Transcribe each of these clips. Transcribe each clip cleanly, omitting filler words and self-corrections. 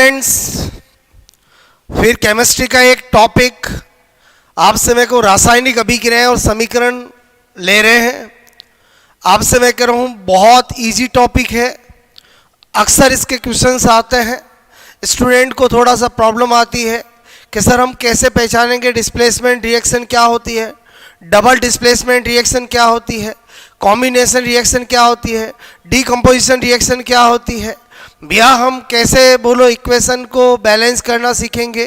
Students, फिर chemistry का एक टॉपिक आपसे मैं को रासायनिक अभिक्रियाएं और समीकरण ले रहे हैं। आपसे मैं कह रहा हूँ बहुत इजी टॉपिक है, अक्सर इसके क्वेश्चंस आते हैं। स्टूडेंट को थोड़ा सा प्रॉब्लम आती है कि सर हम कैसे पहचानेंगे डिस्प्लेसमेंट रिएक्शन क्या होती है, डबल डिस्प्लेसमेंट रिएक्शन क्या होती है, कॉम्बिनेशन रिएक्शन क्या होती है, डीकम्पोजिशन रिएक्शन क्या होती है, भैया हम कैसे बोलो इक्वेशन को बैलेंस करना सीखेंगे।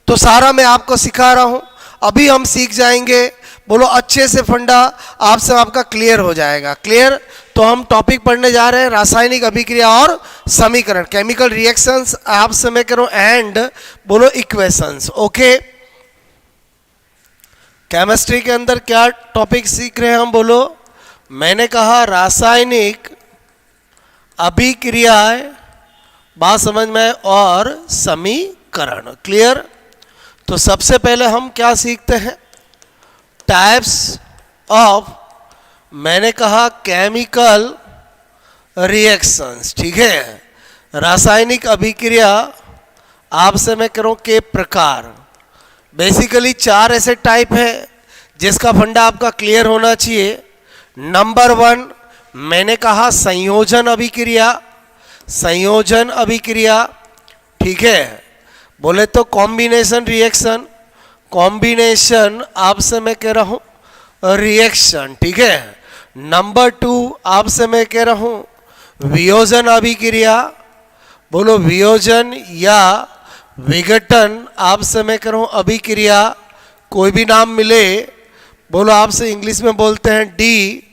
तो सारा मैं आपको सिखा रहा हूँ, अभी हम सीख जाएंगे। बोलो अच्छे से फंडा आपका क्लियर हो जाएगा। क्लियर? तो हम टॉपिक पढ़ने जा रहे हैं रासायनिक अभिक्रिया और समीकरण, केमिकल रिएक्शंस आपसे मैं करूँ एंड बोलो इक्वेशंस। ओके, केमिस्ट्री के अंदर क्या टॉपिक सीख रहे हैं हम? बोलो, मैंने कहा रासायनिक अभिक्रियाएं, बात समझ में, और समीकरण। क्लियर? तो सबसे पहले हम क्या सीखते हैं? टाइप्स ऑफ, मैंने कहा केमिकल रिएक्शंस। ठीक है, रासायनिक अभिक्रिया आपसे मैं करूं के प्रकार। बेसिकली 4 ऐसे टाइप है जिसका फंडा आपका क्लियर होना चाहिए। नंबर 1 मैंने कहा संयोजन अभिक्रिया, संयोजन अभिक्रिया। ठीक है, बोले तो कॉम्बिनेशन रिएक्शन, कॉम्बिनेशन आपसे मैं कह रहा हूं रिएक्शन। ठीक है। नंबर 2 आपसे मैं कह रहा हूं वियोजन अभिक्रिया, बोलो वियोजन या विघटन आपसे मैं कह रहा हूं अभिक्रिया, कोई भी नाम मिले बोलो, आपसे इंग्लिश में बोलते हैं डी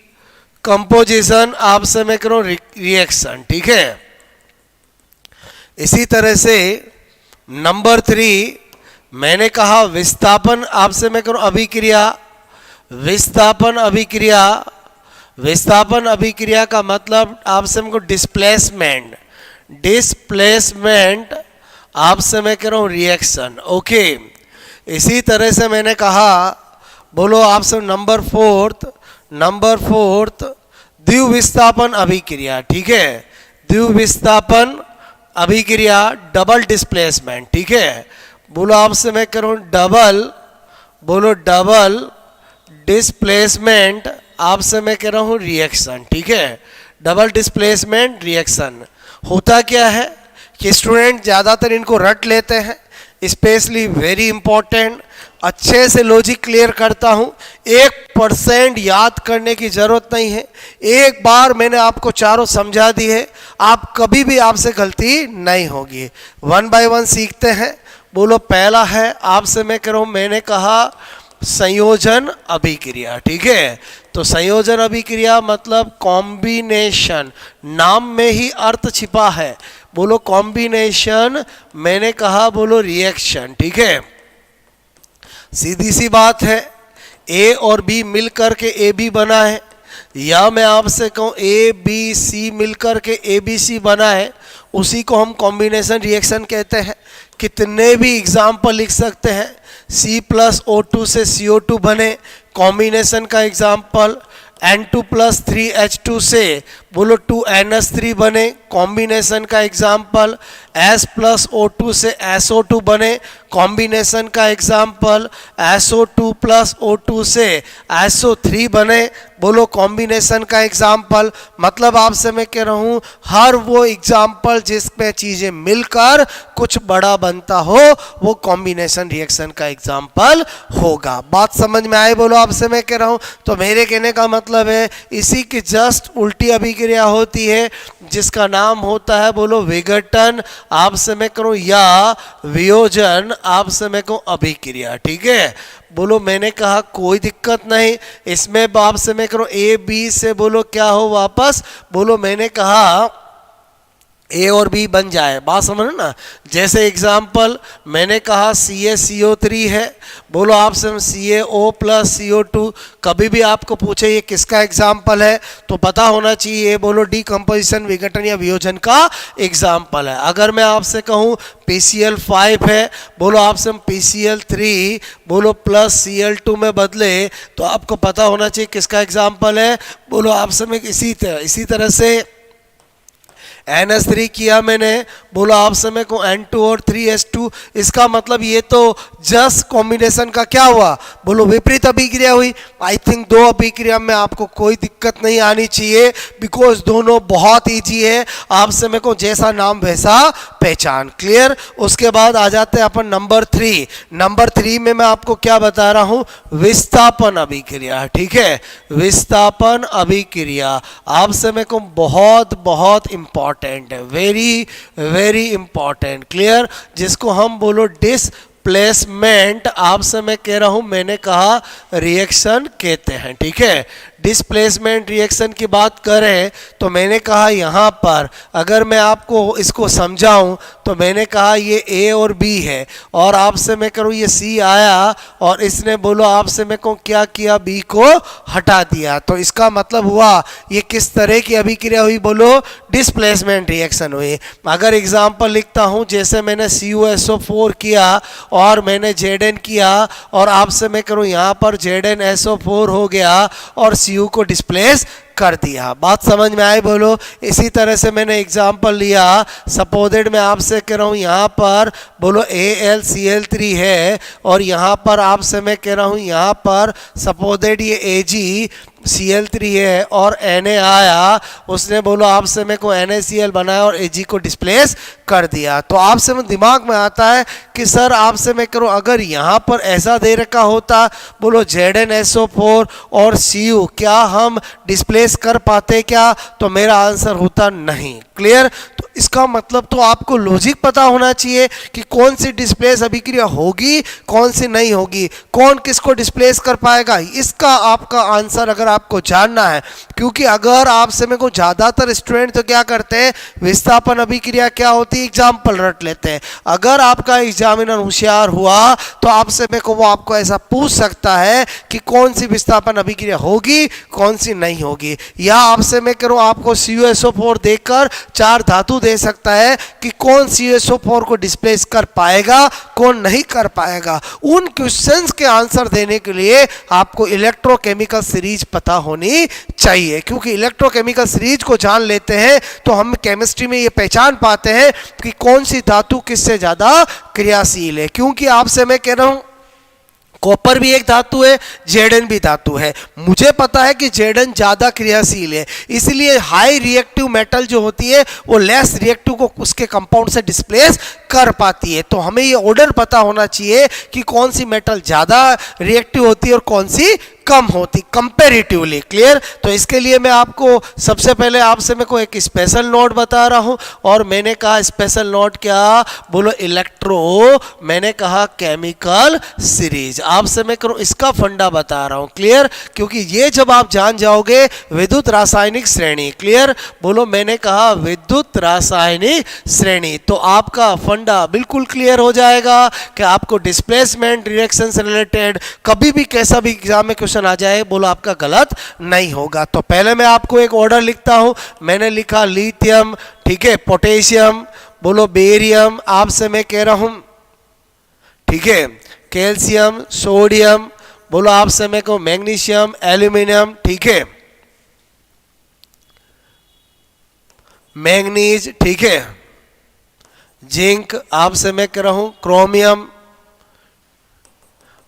कंपोजिशन, आपसे मैं कह रहा हूं रिएक्शन। ठीक है। इसी तरह से नंबर 3 मैंने कहा विस्थापन, आपसे मैं करूं अभिक्रिया, विस्थापन अभिक्रिया। विस्थापन अभिक्रिया का मतलब आपसे मैं डिस्प्लेसमेंट, डिस्प्लेसमेंट आपसे मैं कह रहा हूं रिएक्शन। ओके, इसी तरह से मैंने कहा बोलो आपसे नंबर 4 द्विविस्थापन अभिक्रिया। ठीक है, द्विविस्थापन अभिक्रिया, डबल डिस्प्लेसमेंट। ठीक है, बोलो आपसे मैं करूं डबल, बोलो डबल डिस्प्लेसमेंट आपसे मैं कह रहा हूं रिएक्शन। ठीक है, डबल डिस्प्लेसमेंट रिएक्शन। होता क्या है कि स्टूडेंट ज़्यादातर इनको रट लेते हैं, स्पेशली वेरी इंपॉर्टेंट। अच्छे से लॉजिक क्लियर करता हूं, 1% याद करने की जरूरत नहीं है। एक बार मैंने आपको चारों समझा दी है, आप कभी भी आपसे गलती नहीं होगी। 1 बाय 1 सीखते हैं। बोलो पहला है आपसे मैं कह रहा हूं, मैंने कहा संयोजन अभिक्रिया। ठीक है, तो संयोजन अभिक्रिया मतलब कॉम्बिनेशन, नाम में ही अर्थ छिपा है। बोलो कॉम्बिनेशन, मैंने कहा बोलो रिएक्शन। ठीक है, सीधी सी बात है, ए और बी मिलकर के ए बी बना है, या मैं आपसे कहूँ ए बी सी मिलकर के ए बी सी बना है, उसी को हम कॉम्बिनेशन रिएक्शन कहते हैं। कितने भी एग्जाम्पल लिख सकते हैं। C+O2 से CO2 बने, कॉम्बिनेशन का एग्जाम्पल। N2+3H2 से बोलो 2NH3 बने, कॉम्बिनेशन का एग्जाम्पल। S+O2 से SO2 बने, कॉम्बिनेशन का एग्जाम्पल। SO2+O2 से SO3 बने, बोलो कॉम्बिनेशन का एग्जाम्पल। मतलब आपसे मैं कह रहा हूँ हर वो एग्जाम्पल जिसमें चीज़ें मिलकर कुछ बड़ा बनता हो, वो कॉम्बिनेशन रिएक्शन का एग्जाम्पल होगा। बात समझ में आए? बोलो आपसे मैं कह रहा हूँ। तो मेरे कहने का मतलब है इसी की जस्ट उल्टी अभिक्रिया होती है जिसका नाम होता है बोलो विघटन, आपसे मैं करूँ, या वियोजन आपसे मैं कहूँ अभिक्रिया। ठीक है, बोलो मैंने कहा कोई दिक्कत नहीं इसमें, बाप से मैं करूँ ए बी से बोलो क्या हो वापस, बोलो मैंने कहा ए और बी बन जाए। बात समझ ना, जैसे एग्जाम्पल मैंने कहा CaCO3 है, बोलो आपसे CaO+CO2। कभी भी आपको पूछे ये किसका एग्जाम्पल है तो पता होना चाहिए, बोलो डीकम्पोजिशन, विघटन या वियोजन का एग्जाम्पल है। अगर मैं आपसे कहूँ PCl5 है, बोलो आपसे हम PCl3 बोलो +Cl2 में बदले तो आपको पता होना चाहिए किसका एग्जाम्पल है। बोलो आपसे मैं इसी तरह से NH3 किया मैंने, बोलो आप समय को N2 और 3H2, इसका मतलब ये तो जस्ट कॉम्बिनेशन का क्या हुआ, बोलो विपरीत अभिक्रिया हुई। आई थिंक दो अभिक्रिया में आपको कोई दिक्कत नहीं आनी चाहिए, बिकॉज दोनों बहुत ईजी है, आप समय को जैसा नाम वैसा पहचान। क्लियर। उसके बाद आ जाते हैं अपन नंबर 3। नंबर 3 में मैं आपको क्या बता रहा हूं, विस्थापन अभिक्रिया। ठीक है, विस्थापन अभिक्रिया आप समय को बहुत बहुत इंपॉर्टेंट है, वेरी वेरी इंपॉर्टेंट। क्लियर। जिसको हम बोलो डिस्प्लेसमेंट, आप से मैं कह रहा हूं, मैंने कहा रिएक्शन कहते हैं। ठीक है, डिस्प्लेसमेंट रिएक्शन की बात करें तो मैंने कहा यहाँ पर अगर मैं आपको इसको समझाऊं तो मैंने कहा ये A और B है, और आपसे मैं करूँ ये C आया और इसने बोलो आपसे मैं को क्या किया, B को हटा दिया, तो इसका मतलब हुआ ये किस तरह की अभिक्रिया हुई, बोलो डिस्प्लेसमेंट रिएक्शन हुई। अगर एग्जाम्पल लिखता हूँ, जैसे मैंने CuSO4 किया और मैंने Zn किया, और आपसे मैं करूँ यहाँ पर ZnSO4 हो गया और Cu को डिस्प्लेस कर दिया। बात समझ में आई, बोलो। इसी तरह से मैंने एग्जाम्पल लिया, सपोजेड मैं आपसे कह रहा हूँ यहाँ पर बोलो AlCl3 है, और यहाँ पर आपसे मैं कह रहा हूँ यहाँ पर सपोजेड ये AgCl3 है और Na आया, उसने बोलो आपसे मैं को NaCl बनाया और Ag को डिस्प्लेस कर दिया। तो आपसे में दिमाग में आता है कि सर आपसे मैं करूँ अगर यहाँ पर ऐसा दे रखा होता, बोलो ZnSO4 और Cu, क्या हम डिस्प्लेस कर पाते क्या, तो मेरा आंसर होता नहीं। क्लियर। तो इसका मतलब तो आपको लॉजिक पता होना चाहिए कि कौन सी डिस्प्लेस अभिक्रिया होगी, कौन सी नहीं होगी, कौन किसको डिस्प्लेस कर पाएगा, इसका आपका आंसर अगर आपको जानना है। क्योंकि अगर आपसे में को ज़्यादातर स्टूडेंट तो क्या करते हैं, विस्थापन अभिक्रिया क्या होती है एग्जाम्पल रट लेते हैं। अगर आपका एग्जामिनर होशियार हुआ तो आपसे में को वो आपको ऐसा पूछ सकता है कि कौन सी विस्थापन अभिक्रिया होगी, कौन सी नहीं होगी, या आपसे मैं करूँ आपको CuSO4 देकर 4 धातु दे सकता है कि कौन CuSO4 को डिस्प्लेस कर पाएगा, कौन नहीं कर पाएगा। उन क्वेश्चंस के आंसर देने के लिए आपको इलेक्ट्रोकेमिकल सीरीज पता होनी चाहिए, क्योंकि इलेक्ट्रोकेमिकल सीरीज को जान लेते हैं तो हम केमिस्ट्री में ये पहचान पाते हैं कि कौन सी धातु किससे ज्यादा क्रियाशील है। क्योंकि आपसे मैं कह रहा हूं कॉपर भी एक धातु है, Zn भी धातु है, मुझे पता है कि Zn ज़्यादा क्रियाशील है, इसलिए हाई रिएक्टिव मेटल जो होती है वो लेस रिएक्टिव को उसके कंपाउंड से डिस्प्लेस कर पाती है। तो हमें ये ऑर्डर पता होना चाहिए कि कौन सी मेटल ज़्यादा रिएक्टिव होती है और कौन सी कम होती कंपैरेटिवली। क्लियर। तो इसके लिए मैं आपको सबसे पहले आपसे मैं को एक स्पेशल नोट बता रहा हूं, और मैंने कहा स्पेशल नोट क्या, बोलो इलेक्ट्रो, मैंने कहा केमिकल सीरीज, आपसे मैं करूं इसका फंडा बता रहा हूं। क्लियर। क्योंकि ये जब आप जान जाओगे विद्युत रासायनिक श्रेणी, क्लियर, बोलो मैंने कहा विद्युत रासायनिक श्रेणी, तो आपका फंडा बिल्कुल क्लियर हो जाएगा कि आपको डिस्प्लेसमेंट रिएक्शन से रिलेटेड कभी भी कैसा भी एग्जाम में आ जाए, बोलो आपका गलत नहीं होगा। तो पहले मैं आपको एक ऑर्डर लिखता हूं, मैंने लिखा लिथियम, ठीक है, पोटेशियम, बोलो बेरियम, आपसे मैं कह रहा हूं, ठीक है, कैल्शियम, सोडियम, बोलो आपसे मैं कहूं मैग्नीशियम, एल्यूमिनियम, ठीक है, मैग्नीज, ठीक है, जिंक, आपसे मैं कह रहा हूं क्रोमियम,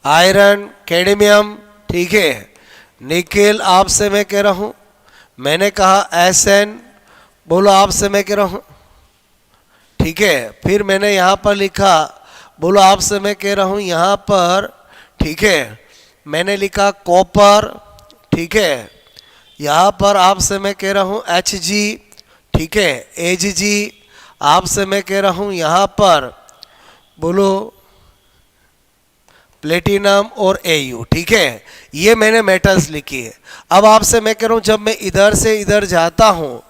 आयरन, कैडमियम, ठीक है, निकेल, आपसे मैं कह रहा हूं, मैंने कहा Sn, बोलो आपसे मैं कह रहा हूं, ठीक है, फिर मैंने यहां पर लिखा, बोलो आपसे मैं कह रहा हूं यहां पर, ठीक है, मैंने लिखा कॉपर, ठीक है, यहां पर आपसे मैं कह रहा हूं Hg, ठीक है, Ag, आपसे मैं कह रहा हूं यहां पर बोलो प्लेटिनम और Au, ठीक है, ये मैंने मेटल्स लिखी है। अब आपसे मैं कह रहा हूँ जब मैं इधर से इधर जाता हूँ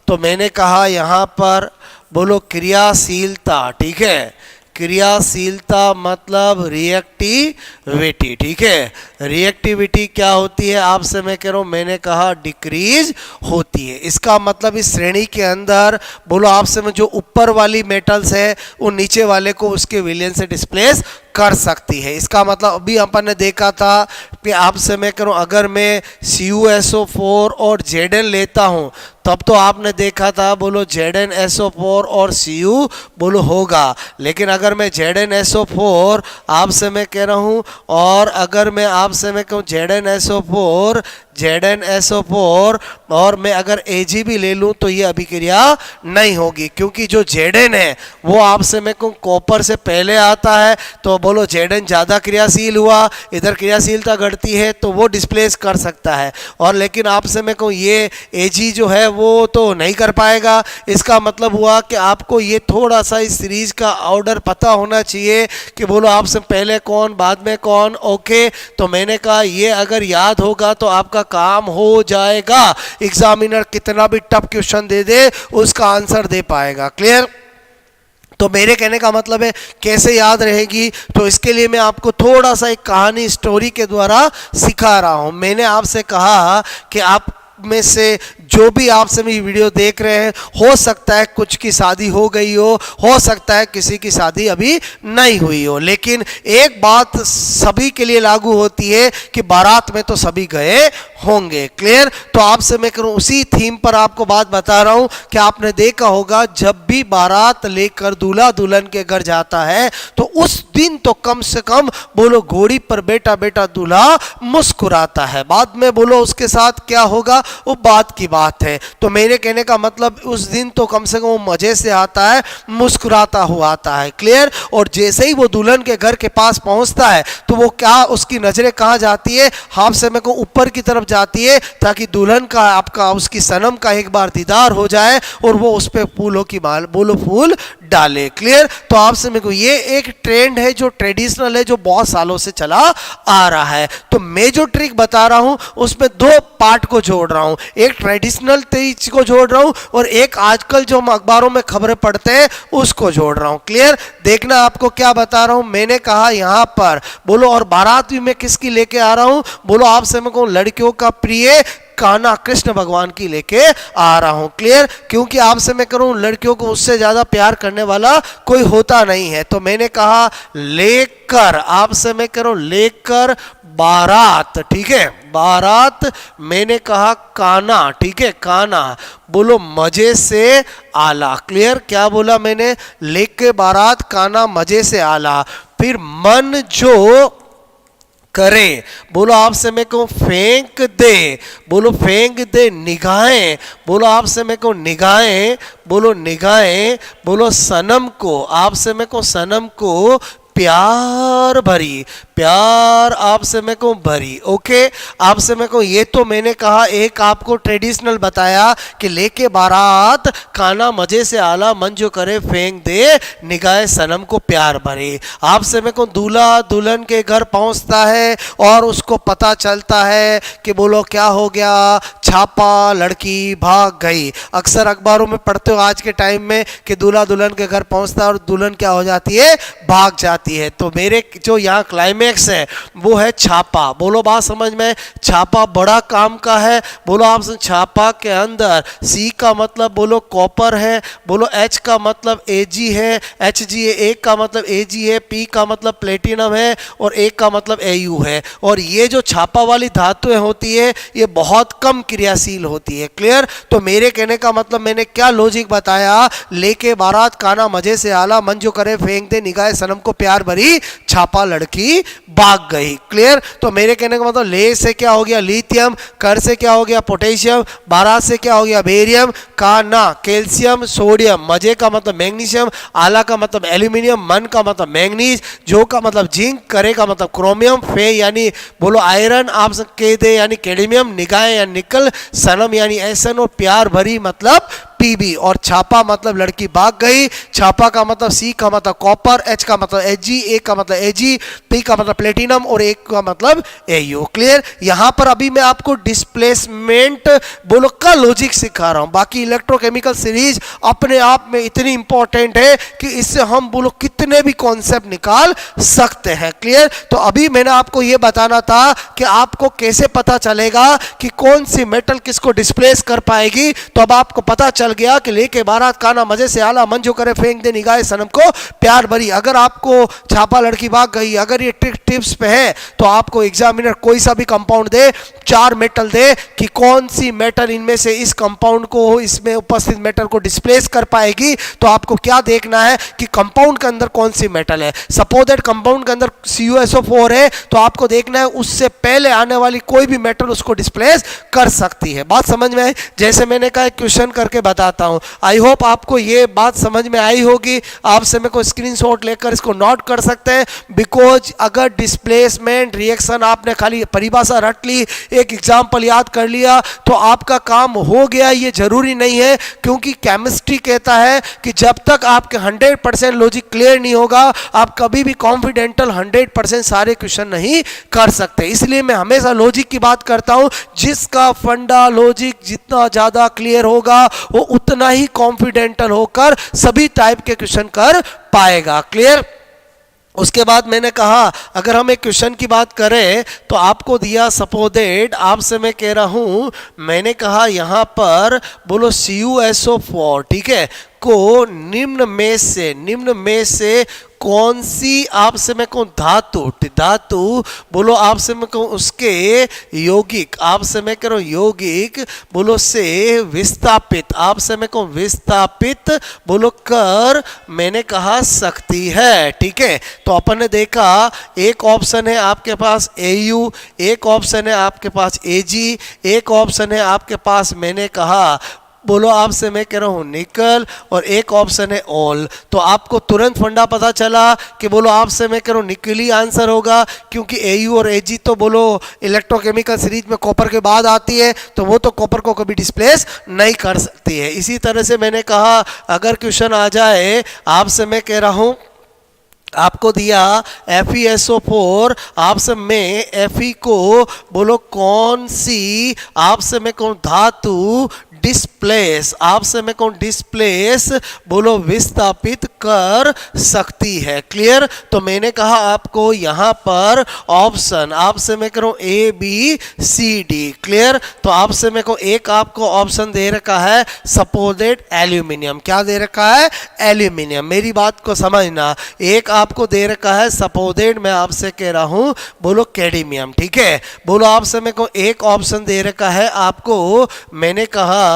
तो मैंने कहा यहाँ पर बोलो क्रियाशीलता, ठीक है, क्रियाशीलता मतलब रिएक्टिविटी, ठीक है, रिएक्टिविटी क्या होती है आपसे मैं कह रहा हूं, मैंने कहा डिक्रीज होती है। इसका मतलब इस श्रेणी के अंदर बोलो आपसे में जो ऊपर वाली मेटल्स है वो नीचे वाले को उसके विलयन से डिस्प्लेस कर सकती है। इसका मतलब अभी अपन ने देखा था कि आपसे मैं करूं अगर मैं CuSO4 और Zn लेता हूं तब तो आपने देखा था बोलो ZnSO4 और Cu बोलो होगा, लेकिन अगर मैं ZnSO4 आपसे मैं कह रहा हूं और अगर मैं आपसे मैं कहूँ ZnSO4 और मैं अगर Ag भी ले लूं तो ये अभिक्रिया नहीं होगी, क्योंकि जो Zn है वो आपसे मैं कहूँ कॉपर से पहले आता है, तो बोलो Zn ज़्यादा क्रियाशील हुआ, इधर क्रियाशीलता घटती है तो वो डिस्प्लेस कर सकता है, और लेकिन आपसे मैं कहूँ ये Ag जो है वो तो नहीं कर पाएगा। इसका मतलब हुआ कि आपको ये थोड़ा सा इस सीरीज का ऑर्डर पता होना चाहिए कि बोलो आपसे पहले कौन बाद में कौन। ओके, तो मैंने कहा ये अगर याद होगा तो आपका काम हो जाएगा, एग्जामिनर कितना भी टफ क्वेश्चन दे दे उसका आंसर दे पाएगा। क्लियर? तो मेरे कहने का मतलब है कैसे याद रहेगी, तो इसके लिए मैं आपको थोड़ा सा एक कहानी स्टोरी के द्वारा सिखा रहा हूं। मैंने आपसे कहा कि आप में से जो भी आपसे मेरी वीडियो देख रहे हैं हो सकता है कुछ की शादी हो गई हो सकता है किसी की शादी अभी नहीं हुई हो, लेकिन एक बात सभी के लिए लागू होती है कि बारात में तो सभी गए होंगे। क्लियर? तो आपसे मैं करूं उसी थीम पर आपको बात बता रहा हूं कि आपने देखा होगा जब भी बारात लेकर दूल्हा दुल्हन के घर जाता है तो उस दिन तो कम से कम बोलो घोड़ी पर बेटा बेटा दूल्हा मुस्कुराता है, बाद में बोलो उसके साथ क्या होगा वो बात की बात है। तो मेरे कहने का मतलब उस दिन तो कम से कम वो मजे से आता है, मुस्कुराता हुआ आता है। क्लियर? और जैसे ही वो दुल्हन के घर के पास पहुंचता है तो वो क्या उसकी नजरें कहाँ जाती है, हाथ से मेरे को ऊपर की तरफ जाती है ताकि दुल्हन का आपका उसकी सनम का एक बार दीदार हो जाए और वो उस पर फूलों की माल बोलो फूल डाले। क्लियर? तो आपसे मेरे को ये एक ट्रेंड है जो ट्रेडिशनल है, जो बहुत सालों से चला आ रहा है। तो मैं जो ट्रिक बता रहा हूं उसमें दो पार्ट को जोड़ रहा हूं, एक ट्रेडिशनल चीज को जोड़ रहा हूं और एक आजकल जो हम अखबारों में खबरें पढ़ते हैं उसको जोड़ रहा हूं। क्लियर? देखना आपको क्या बता रहा हूं। मैंने कहा यहां पर बोलो और बारात भी मैं किसकी लेके आ रहा हूं, बोलो आपसे मैं कहूं लड़कियों का प्रिय कान्हा कृष्ण भगवान की लेके आ रहा हूं। क्लियर? क्योंकि आपसे मैं करूं लड़कियों को उससे ज्यादा प्यार करने वाला कोई होता नहीं है। तो मैंने कहा लेकर आपसे मैं करूं लेकर बारात, ठीक है, बारात मैंने कहा कान्हा, ठीक है, कान्हा बोलो मजे से आला। क्लियर? क्या बोला मैंने? लेके बारात कान्हा मजे से आला। फिर मन जो करे बोलो आपसे मैं कहूँ फेंक दे, बोलो फेंक दे निगाहें, बोलो आपसे मैं कहूँ निगाहें, बोलो निगाहें, बोलो सनम को, आपसे मैं कहूँ सनम को प्यार भरी, प्यार आपसे मैं कहूँ भरी। ओके, आपसे मैं कहूँ ये तो मैंने कहा एक आपको ट्रेडिशनल बताया कि लेके बारात कान्हा मजे से आला मन जो करे फेंक दे निगाहे सनम को प्यार भरे। आपसे मैं कहूँ दूल्हा दुल्हन के घर पहुँचता है और उसको पता चलता है कि बोलो क्या हो गया, छापा, लड़की भाग गई। अक्सर अखबारों में पढ़ते हो आज के टाइम में कि दूल्हा दुल्हन के घर पहुँचता है और दुल्हन क्या हो जाती है, भाग जाती है। तो मेरे जो यहाँ क्लाइमेक्स है वो है छापा। बोलो बात समझ में? छापा बड़ा काम का है। बोलो आप छापा के अंदर सी का मतलब बोलो कॉपर है, बोलो एच का मतलब Ag है, Hg है, एक का मतलब Ag है, P का मतलब प्लेटिनम है और एक का मतलब Au है। और ये जो छापा वाली धातुएं होती है ये बहुत कम क्रियाशील होती है। क्लियर? तो मेरे कहने का मतलब मैंने क्या लॉजिक बताया, लेके बारात कान्हा मजे से आला मन जो करे फेंक दे निगाहे सनम को प्यार भरी, छापा लड़की भाग गई। क्लियर? तो मेरे कहने का मतलब ले से क्या हो गया लिथियम, कर से क्या हो गया पोटेशियम, बारात से क्या हो गया बेरियम, कान्हा कैल्शियम सोडियम, मजे का मतलब मैग्नीशियम, आला का मतलब एल्यूमिनियम, मन का मतलब मैंगनीज, जो का मतलब जिंक, करे का मतलब क्रोमियम, फे यानी बोलो आयरन, आप कह दे यानी कैडमियम, निगाह या निकल, सनम यानी एसन और प्यार भरी मतलब टीबी, और छापा मतलब लड़की भाग गई, छापा का मतलब सी का मतलब कॉपर, एच का मतलब एजी, ए का मतलब एजी, पी का मतलब प्लेटिनम और ए का मतलब एयू। क्लियर? यहां पर अभी मैं आपको डिस्प्लेसमेंट बोलो का लॉजिक सिखा रहा हूं, बाकी इलेक्ट्रोकेमिकल सीरीज अपने आप में इतनी इंपॉर्टेंट है कि इससे हम बोलो कितने भी कॉन्सेप्ट निकाल सकते हैं। क्लियर? तो अभी मैंने आपको यह बताना था कि आपको कैसे पता चलेगा कि कौन सी मेटल किसको डिस्प्लेस कर पाएगी। तो अब आपको पता चल गया कि लेके बारात खाना मजे से आला, मन जो करे फेंक दे निगाहे सनम को प्यार भरी। अगर आपको छापा लड़की भाग गई, अगर ये टिप्स पे है तो आपको एग्जामिनर कोई सा भी कंपाउंड दे, 4 मेटल दे कि कौन सी मेटल इनमें से इस कंपाउंड को, इसमें उपस्थित मेटल को डिस्प्लेस कर पाएगी। तो आपको क्या देखना है कि कंपाउंड के अंदर कौन सी मेटल है। सपोज दैट कंपाउंड के अंदर CuSO4 है तो आपको देखना है उससे पहले आने वाली कोई भी मेटल उसको डिस्प्लेस कर सकती है। बात समझ में आई? जैसे मैंने कहा क्वेश्चन करके बताता हूं। आई होप आपको ये बात समझ में आई होगी। आपसे मेरे को स्क्रीनशॉट लेकर इसको नोट कर सकते हैं, बिकॉज अगर डिस्प्लेसमेंट रिएक्शन आपने खाली परिभाषा रट ली, एक एग्जाम्पल याद कर लिया तो आपका काम हो गया, ये जरूरी नहीं है। क्योंकि केमिस्ट्री कहता है कि जब तक आपके 100% लॉजिक क्लियर नहीं होगा आप कभी भी कॉन्फिडेंटल 100% सारे क्वेश्चन नहीं कर सकते। इसलिए मैं हमेशा लॉजिक की बात करता हूं, जिसका फंडा लॉजिक जितना ज्यादा क्लियर होगा वो उतना ही कॉन्फिडेंटल होकर सभी टाइप के क्वेश्चन कर पाएगा। क्लियर? उसके बाद मैंने कहा अगर हम एक क्वेश्चन की बात करें तो आपको दिया सपोजेट, आपसे मैं कह रहा हूं, मैंने कहा यहां पर बोलो CuSO4, ठीक है, को निम्न में से कौन सी आपसे मैं कहूं धातु बोलो, आपसे मैं कहूं उसके यौगिक, आपसे मैं कह रहा हूं यौगिक बोलो से विस्थापित, आपसे मैं कहूं विस्थापित बोलो कर मैंने कहा सकती है। ठीक है? तो अपन ने देखा एक ऑप्शन है आपके पास AU, एक ऑप्शन है आपके पास AG, एक ऑप्शन है आपके पास मैंने कहा बोलो आपसे मैं कह रहा हूं निकल, और एक ऑप्शन है ऑल। तो आपको तुरंत फंडा पता चला कि बोलो आपसे मैं कह रहा हूं निकल ही आंसर होगा, क्योंकि AU और AG तो बोलो इलेक्ट्रोकेमिकल सीरीज में कॉपर के बाद आती है, तो वो तो कॉपर को कभी डिस्प्लेस नहीं कर सकती है। इसी तरह से मैंने कहा अगर क्वेश्चन आ जाए आपसे मैं कह रहा हूं, आपको दिया FeSO4, आपसे मैं Fe को बोलो कौन सी आपसे मैं कौन धातु डिस्प्लेस, आपसे मैं कौन डिस्प्लेस बोलो विस्थापित कर सकती है। क्लियर? तो मैंने कहा आपको यहां पर ऑप्शन आपसे मैं करूं ABCD। क्लियर? तो आपसे मैं को एक आपको ऑप्शन दे रखा है सपोजेट एल्यूमिनियम, क्या दे रखा है? एल्यूमिनियम। मेरी बात को समझना, एक आपको दे रखा है सपोजेट, मैं आपसे कह रहा हूं बोलो कैडमियम। ठीक है? बोलो आपसे मैं को एक ऑप्शन दे रखा है आपको मैंने कहा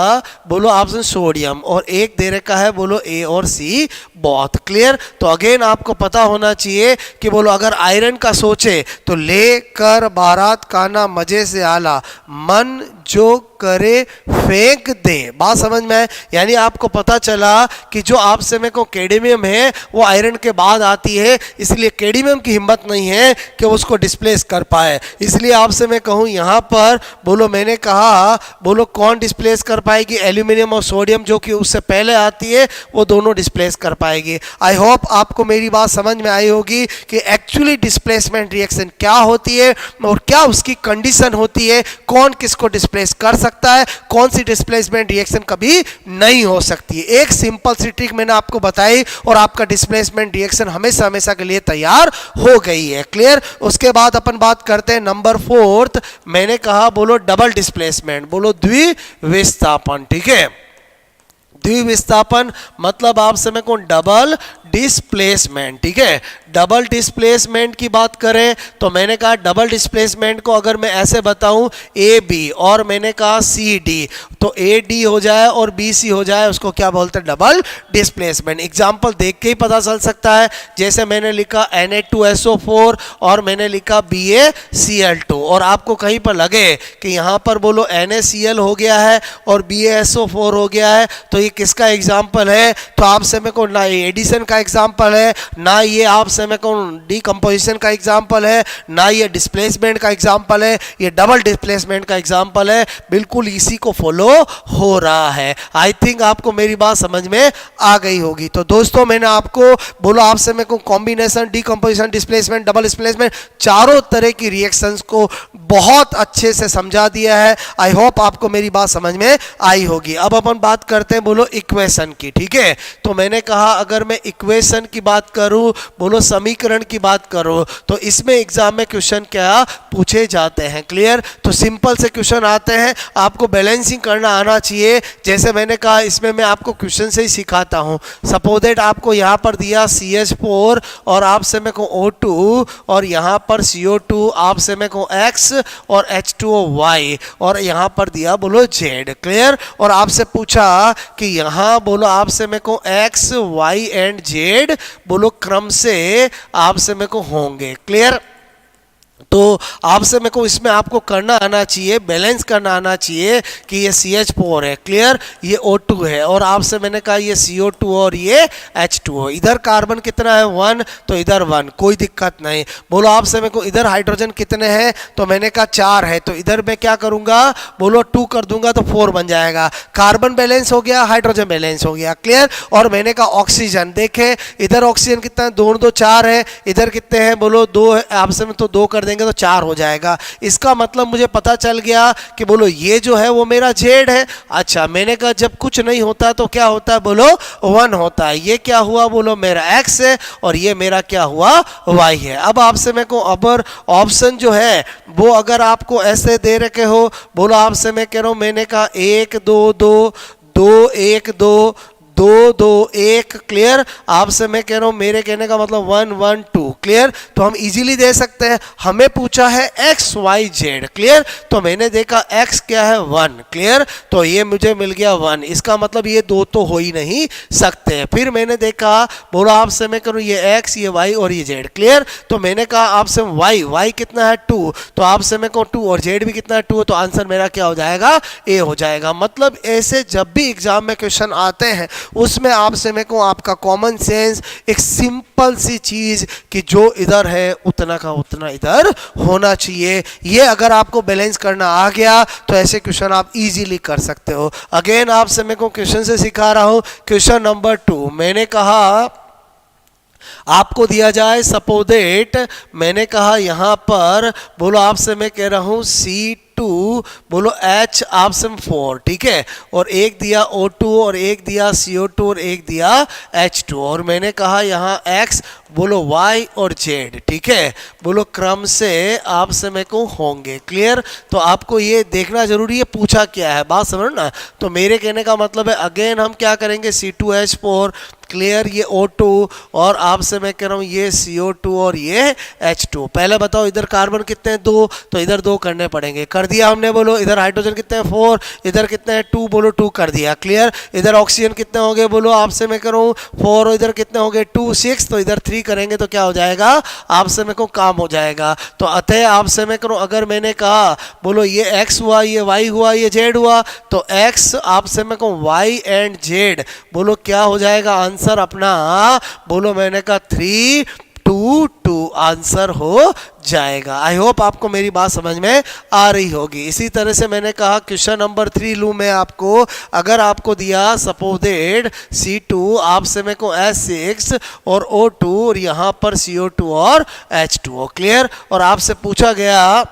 बोलो ऑप्शन सोडियम, और एक दे रखा है बोलो A और C बहुत। क्लियर? तो अगेन आपको पता होना चाहिए कि बोलो अगर आयरन का सोचे तो लेकर बारात खाना मजे से आला, मन जो करे फेंक दे। बात समझ में है? यानी आपको पता चला कि जो आपसे में को कैडमियम है वो आयरन के बाद आती है, इसलिए कैडमियम की हिम्मत नहीं है कि उसको डिस्प्लेस कर पाए। इसलिए आपसे मैं कहूं यहां पर बोलो मैंने कहा बोलो कौन डिस्प्लेस कर पाएगी? एल्यूमिनियम और सोडियम, जो कि उससे पहले आती है, वो दोनों डिस्प्लेस कर पाएगी। आई होप आपको मेरी बात समझ में आई होगी कि एक्चुअली डिस्प्लेसमेंट रिएक्शन क्या होती है और क्या उसकी कंडीशन होती है, कौन किसको डिस्प्लेस कर सकता है, कौन सी डिस्प्लेसमेंट रिएक्शन कभी नहीं हो सकती। एक सिंपल सी ट्रिक मैंने आपको बताई और आपका डिस्प्लेसमेंट रिएक्शन हमेशा हमेशा के लिए तैयार हो गई है। क्लियर? उसके बाद अपन बात करते हैं नंबर 4, मैंने कहा बोलो डबल डिस्प्लेसमेंट, बोलो द्विविस्थापन। ठीक है? द्विविस्थापन मतलब आपसे मैं कौन डबल डिस्प्लेसमेंट। ठीक है? डबल डिस्प्लेसमेंट की बात करें तो मैंने कहा डबल डिस्प्लेसमेंट को अगर मैं ऐसे बताऊं AB और मैंने कहा CD, तो AD हो जाए और BC हो जाए, उसको क्या बोलते हैं? Double displacement. एग्जांपल देख के ही पता चल सकता है, जैसे मैंने लिखा Na2SO4 और मैंने लिखा BaCl2, और आपको कहीं पर लगे कि यहां पर बोलो NaCl हो गया है और BaSO4 हो गया है, तो ये किसका एग्जाम्पल है? तो आपसे मैं को ना एडिशन का का एग्जाम्पल है, ना ये आपसे मैं कहूँ डीकम्पोजिशन का एग्जाम्पल है, ना ये डिस्प्लेसमेंट का एग्जाम्पल है, ये डबल डिस्प्लेसमेंट का एग्जाम्पल है, बिल्कुल इसी को फॉलो हो रहा है। आई थिंक आपको मेरी बात समझ में आ गई होगी। तो दोस्तों मैंने आपको बोला आपसे मैं कहूँ combination, decomposition, displacement, double displacement, चारों तरह की रिएक्शंस को बहुत अच्छे से समझा दिया है। आई होप आपको मेरी बात समझ में आई होगी। अब अपन बात करते हैं बोलो इक्वेशन की, ठीक है। तो मैंने कहा अगर मैं इक्वेशन की बात करूं, बोलो समीकरण की बात करूं, तो इसमें एग्जाम में क्वेश्चन क्या पूछे जाते हैं, क्लियर। तो सिंपल से क्वेश्चन आते हैं, आपको बैलेंसिंग करना आना चाहिए। जैसे मैंने कहा इसमें मैं आपको क्वेश्चन से ही सिखाता हूं। सपोज दैट आपको यहाँ पर दिया CH4 और आपसे मैं कहूँ O2 और यहाँ पर CO2, आपसे मैं कहूँ X और H2O Y और यहाँ पर दिया बोलो Z, क्लियर। और आपसे पूछा कि यहाँ बोलो आपसे मैं को X, Y एंड Z बोलो क्रम से आपसे मैं को होंगे, क्लियर। तो आपसे मेरे को इसमें आपको करना आना चाहिए, बैलेंस करना आना चाहिए कि ये CH4 है, क्लियर, ये O2 है और आपसे मैंने कहा ये CO2 और ये H2O। इधर कार्बन कितना है 1, तो इधर 1, कोई दिक्कत नहीं। बोलो आपसे मेरे को इधर हाइड्रोजन कितने हैं, तो मैंने कहा 4 है, तो इधर मैं क्या करूंगा बोलो 2 कर दूंगा तो 4 बन जाएगा। कार्बन बैलेंस हो गया, हाइड्रोजन बैलेंस हो गया, क्लियर। और मैंने कहा ऑक्सीजन, देखें इधर ऑक्सीजन कितना है 2 2 4 है, इधर कितने हैं बोलो 2 है, आपसे में तो 2 कर देंगे तो 4 हो जाएगा। इसका मतलब मुझे पता चल गया कि बोलो ये जो है वो मेरा Z है। अच्छा मैंने कहा जब कुछ नहीं होता तो क्या होता है बोलो 1 होता है। ये क्या हुआ बोलो मेरा X है और ये मेरा क्या हुआ Y है। अब आपसे मैं को अबर ऑप्शन जो है वो अगर आपको ऐसे दे रखे हो, बोलो आपसे मैं कह रहा हूं, मैंने कहा 1 2 2 2 1 2 2 2 1, क्लियर। आपसे मैं कह रहा हूं मेरे कहने का मतलब 1 1 2, क्लियर। तो हम इजीली दे सकते हैं। हमें पूछा है X Y Z, क्लियर। तो मैंने देखा X क्या है 1, क्लियर, तो ये मुझे मिल गया 1। इसका मतलब ये 2 तो हो ही नहीं सकते। फिर मैंने देखा बोला आपसे मैं करूँ ये X, ये Y और ये Z, क्लियर। तो मैंने कहा आपसे Y कितना है 2, तो आपसे मैं कहूँ 2 और Z भी कितना है 2, तो आंसर मेरा क्या हो जाएगा A हो जाएगा। मतलब ऐसे जब भी एग्जाम में क्वेश्चन आते हैं उसमें आपसे मैं कहूँ आपका कॉमन सेंस, एक सिंपल सी चीज कि जो इधर है उतना का उतना इधर होना चाहिए। ये अगर आपको बैलेंस करना आ गया तो ऐसे क्वेश्चन आप इजीली कर सकते हो। अगेन आपसे मैं को क्वेश्चन से सिखा रहा हूं। क्वेश्चन नंबर 2 मैंने कहा आपको दिया जाए, सपोज दैट मैंने कहा यहां पर बोलो आपसे मैं कह रहा हूं C2 बोलो H आपसे 4, ठीक है, और एक दिया O2 और एक दिया CO2 और एक दिया H2 और मैंने कहा यहाँ X बोलो Y और Z, ठीक है, बोलो क्रम से आपसे मैं को होंगे, क्लियर। तो आपको ये देखना जरूरी है पूछा क्या है, बात समझ ना। तो मेरे कहने का मतलब है अगेन हम क्या करेंगे C2H4, क्लियर, ये O2 और आपसे मैं कह रहा हूँ ये CO2 और ये H2। पहले बताओ इधर कार्बन कितने हैं 2, तो इधर 2 करने पड़ेंगे, कर दिया हमने। बोलो इधर हाइड्रोजन कितने हैं 4, इधर कितने हैं 2, बोलो 2 कर दिया, क्लियर। इधर ऑक्सीजन कितने हो गए बोलो आपसे मैं कह रहा हूँ 4 और इधर कितने हो गए 2 6, तो इधर 3 करेंगे तो क्या हो जाएगा आपसे मैं कहूँ काम हो जाएगा। तो अतः आपसे मैं करूँ अगर मैंने कहा बोलो ये X हुआ, ये Y हुआ, ये Z हुआ, तो X आपसे मैं कहूँ Y एंड Z बोलो क्या हो जाएगा आंसर अपना, बोलो मैंने कहा 3 2 2 आंसर हो जाएगा। आई होप आपको मेरी बात समझ में आ रही होगी। इसी तरह से मैंने कहा क्वेश्चन नंबर 3 लूँ मैं आपको, अगर आपको दिया सपोज दैट C2 आपसे मैं को S6 और O2 और यहाँ पर CO2 और H2O, क्लियर, और आपसे पूछा गया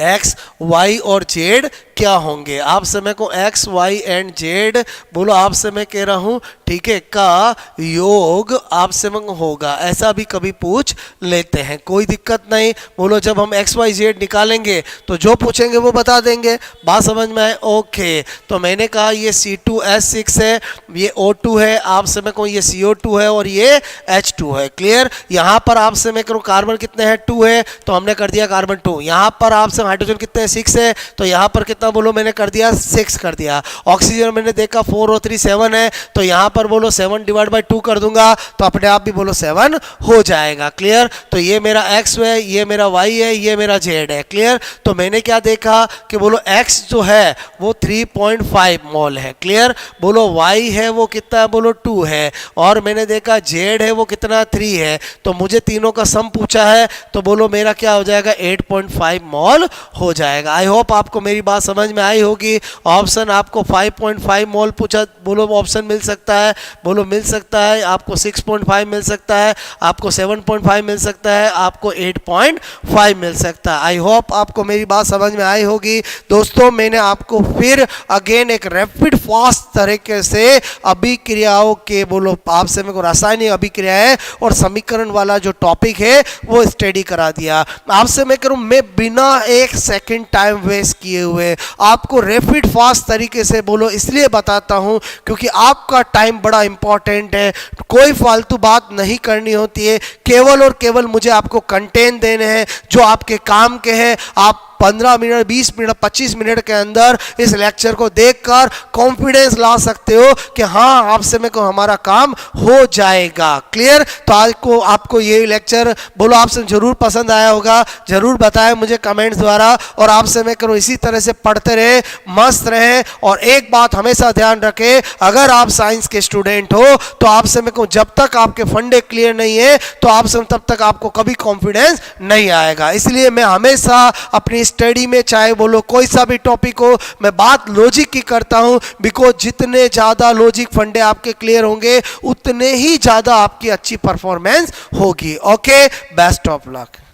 X Y और Z क्या होंगे। आपसे मैं को X Y एंड Z बोलो आपसे मैं कह रहा हूँ, ठीक है, का योग आपसे मैं होगा, ऐसा भी कभी पूछ लेते हैं, कोई दिक्कत नहीं। बोलो जब हम X Y Z निकालेंगे तो जो पूछेंगे वो बता देंगे, बात समझ में आए, ओके। तो मैंने कहा ये C2H6 है, ये O2 है, आपसे मैं कहूँ ये CO2 है और ये H2 है, क्लियर। यहाँ पर आपसे मैं करूँ कार्बन कितने हैं 2 है, तो हमने कर दिया कार्बन 2। यहाँ पर आपसे हाइड्रोजन कितने हैं 6 है, तो यहाँ पर कितना कितना बोलो मैंने कर दिया 6 कर दिया। ऑक्सीजन मैंने देखा 4 और 3 7 है, तो यहाँ पर बोलो 7 डिवाइड बाई 2 कर दूंगा तो अपने आप भी बोलो 7 हो जाएगा। क्लियर? तो ये मेरा x है, ये मेरा y है, ये मेरा z है। क्लियर? तो मैंने क्या देखा कि बोलो x जो है वो 3.5 मोल है। क्लियर? बोलो y है वो कितना है, बोलो 2 है, और मैंने देखा z है वो कितना 3 है। तो मुझे तीनों का सम पूछा है, तो बोलो मेरा क्या हो जाएगा 8.5 मोल हो जाएगा। आई होप आपको मेरी बात समझ में आई होगी। ऑप्शन आपको 5.5 मोल पूछा, बोलो ऑप्शन मिल सकता है, बोलो मिल सकता है, आपको 6.5 मिल सकता है, आपको 7.5 मिल सकता है, आपको 8.5 मिल सकता है। आई होप आपको मेरी बात समझ में आई होगी। दोस्तों मैंने आपको फिर अगेन एक रैपिड फास्ट तरीके से अभिक्रियाओं के बोलो आपसे मेरे को रासायनिक अभिक्रियाएं और समीकरण वाला जो टॉपिक है वो स्टडी करा दिया। आपसे मैं करूं, मैं बिना एक सेकंड टाइम वेस्ट किए हुए आपको रैपिड फास्ट तरीके से बोलो इसलिए बताता हूं क्योंकि आपका टाइम बड़ा इंपॉर्टेंट है। कोई फालतू बात नहीं करनी होती है, केवल और केवल मुझे आपको कंटेंट देने हैं जो आपके काम के हैं। आप 15 मिनट 20 मिनट 25 मिनट के अंदर इस लेक्चर को देखकर कॉन्फिडेंस ला सकते हो कि हाँ आपसे में को हमारा काम हो जाएगा। क्लियर? तो आज को आपको ये लेक्चर बोलो आपसे जरूर पसंद आया होगा, जरूर बताएं मुझे कमेंट्स द्वारा, और आपसे मैं करूँ इसी तरह से पढ़ते रहे, मस्त रहे। और एक बात हमेशा ध्यान रखें, अगर आप साइंस के स्टूडेंट हो तो आपसे मैं कहूँ जब तक आपके फंडे क्लियर नहीं है तो आपसे तब तक आपको कभी कॉन्फिडेंस नहीं आएगा। इसलिए मैं हमेशा अपनी स्टडी में चाहे बोलो कोई सा भी टॉपिक हो, मैं बात लॉजिक की करता हूं, बिकॉज जितने ज़्यादा लॉजिक फंडे आपके क्लियर होंगे उतने ही ज़्यादा आपकी अच्छी परफॉर्मेंस होगी। Okay, best of luck.